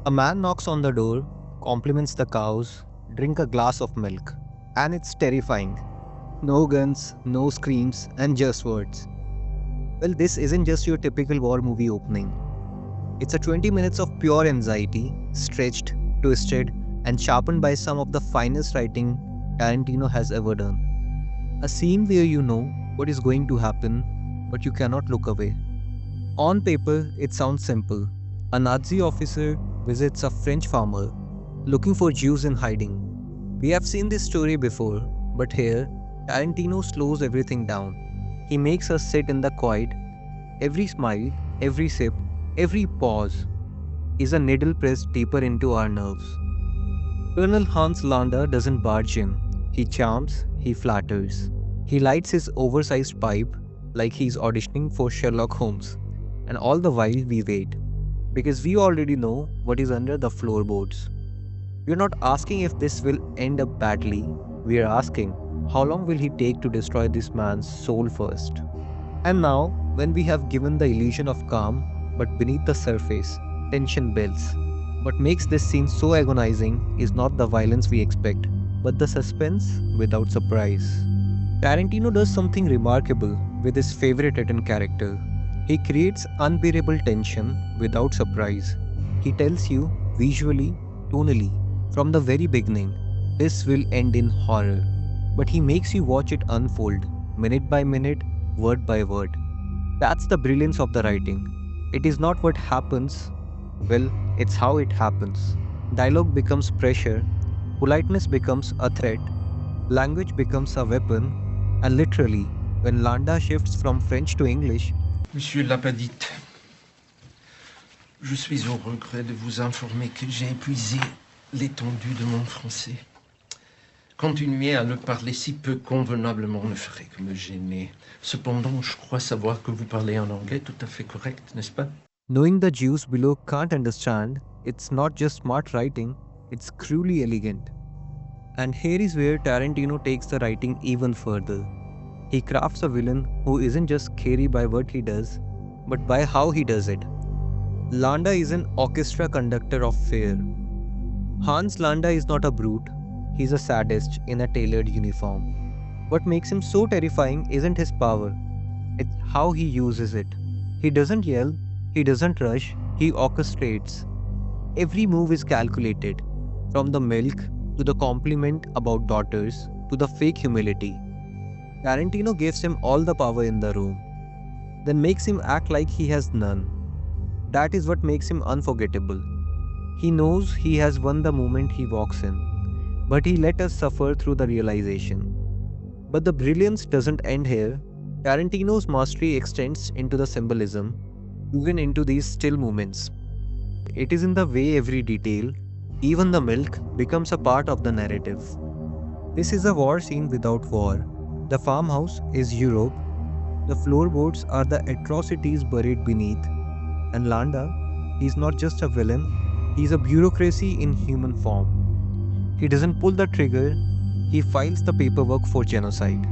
A man knocks on the door, compliments the cows, drink a glass of milk, and it's terrifying. No guns, no screams, and just words. Well, this isn't just your typical war movie opening. It's a 20 minutes of pure anxiety, stretched, twisted, and sharpened by some of the finest writing Tarantino has ever done. A scene where you know what is going to happen, but you cannot look away. On paper, it sounds simple. A Nazi officer visits a French farmer looking for Jews in hiding. We have seen this story before, but here, Tarantino slows everything down. He makes us sit in the quiet. Every smile, every sip, every pause is a needle pressed deeper into our nerves. Colonel Hans Landa doesn't barge in. He charms, he flatters. He lights his oversized pipe like he's auditioning for Sherlock Holmes. And all the while we wait. Because we already know what is under the floorboards. We're not asking if this will end up badly. We're asking, how long will he take to destroy this man's soul first? And now, when we have given the illusion of calm, but beneath the surface, tension builds. What makes this scene so agonizing is not the violence we expect, but the suspense without surprise. Tarantino does something remarkable with his favorite written character. He creates unbearable tension without surprise. He tells you, visually, tonally, from the very beginning, this will end in horror. But he makes you watch it unfold, minute by minute, word by word. That's the brilliance of the writing. It is not what happens, well, it's how it happens. Dialogue becomes pressure, politeness becomes a threat, language becomes a weapon, and literally, when Landa shifts from French to English, Monsieur Lapadite, je suis au regret de vous informer que j'ai épuisé l'étendue de mon français. Continuer à le parler si peu convenablement ne ferait que me gêner. Cependant, je crois savoir que vous parlez un anglais tout à fait correct, n'est-ce pas? knowing the Jews below can't understand, it's not just smart writing, it's cruelly elegant. And here is where Tarantino takes the writing even further. He crafts a villain who isn't just scary by what he does, but by how he does it. Landa is an orchestra conductor of fear. Hans Landa is not a brute, he's a sadist in a tailored uniform. What makes him so terrifying isn't his power, it's how he uses it. He doesn't yell, he doesn't rush, he orchestrates. Every move is calculated, from the milk to the compliment about daughters to the fake humility. Tarantino gives him all the power in the room, then makes him act like he has none. That is what makes him unforgettable. He knows he has won the moment he walks in, but he let us suffer through the realization. But the brilliance doesn't end here. Tarantino's mastery extends into the symbolism, even into these still moments. It is in the way every detail, even the milk, becomes a part of the narrative. This is a war scene without war. The farmhouse is Europe, the floorboards are the atrocities buried beneath, and Landa, he's not just a villain, he's a bureaucracy in human form. He doesn't pull the trigger, he files the paperwork for genocide.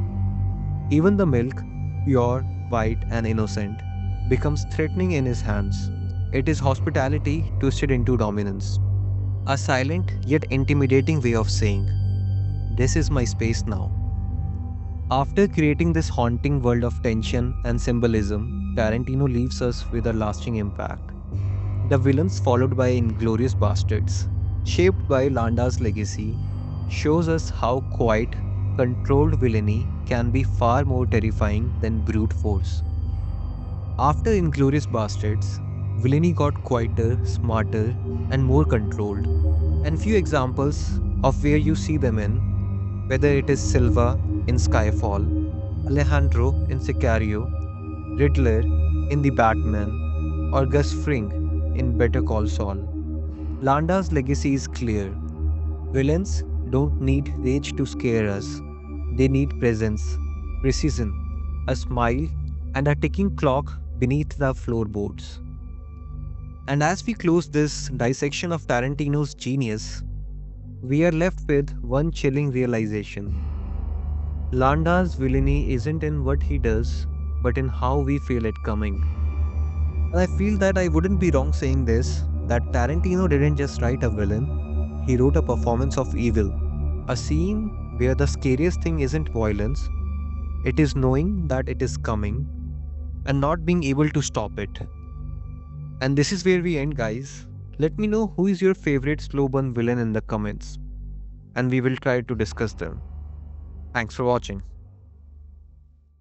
Even the milk, pure, white, and innocent, becomes threatening in his hands. It is hospitality twisted into dominance. A silent yet intimidating way of saying, this is my space now. After creating this haunting world of tension and symbolism, Tarantino leaves us with a lasting impact. The villains followed by Inglorious Bastards, shaped by Landa's legacy, shows us how quiet, controlled villainy can be far more terrifying than brute force. After Inglorious Bastards, villainy got quieter, smarter, and more controlled. And few examples of where you see them in, whether it is Silva in Skyfall, Alejandro in Sicario, Riddler in The Batman, or Gus Fring in Better Call Saul. Landa's legacy is clear. Villains don't need rage to scare us. They need presence, precision, a smile, and a ticking clock beneath the floorboards. And as we close this dissection of Tarantino's genius, we are left with one chilling realization. Landa's villainy isn't in what he does, but in how we feel it coming. And I feel that I wouldn't be wrong saying this. that Tarantino didn't just write a villain, he wrote a performance of evil. A scene where the scariest thing isn't violence, it is knowing that it is coming and not being able to stop it. And this is where we end, guys. Let me know who is your favorite slow burn villain in the comments, and we will try to discuss them. Thanks for watching.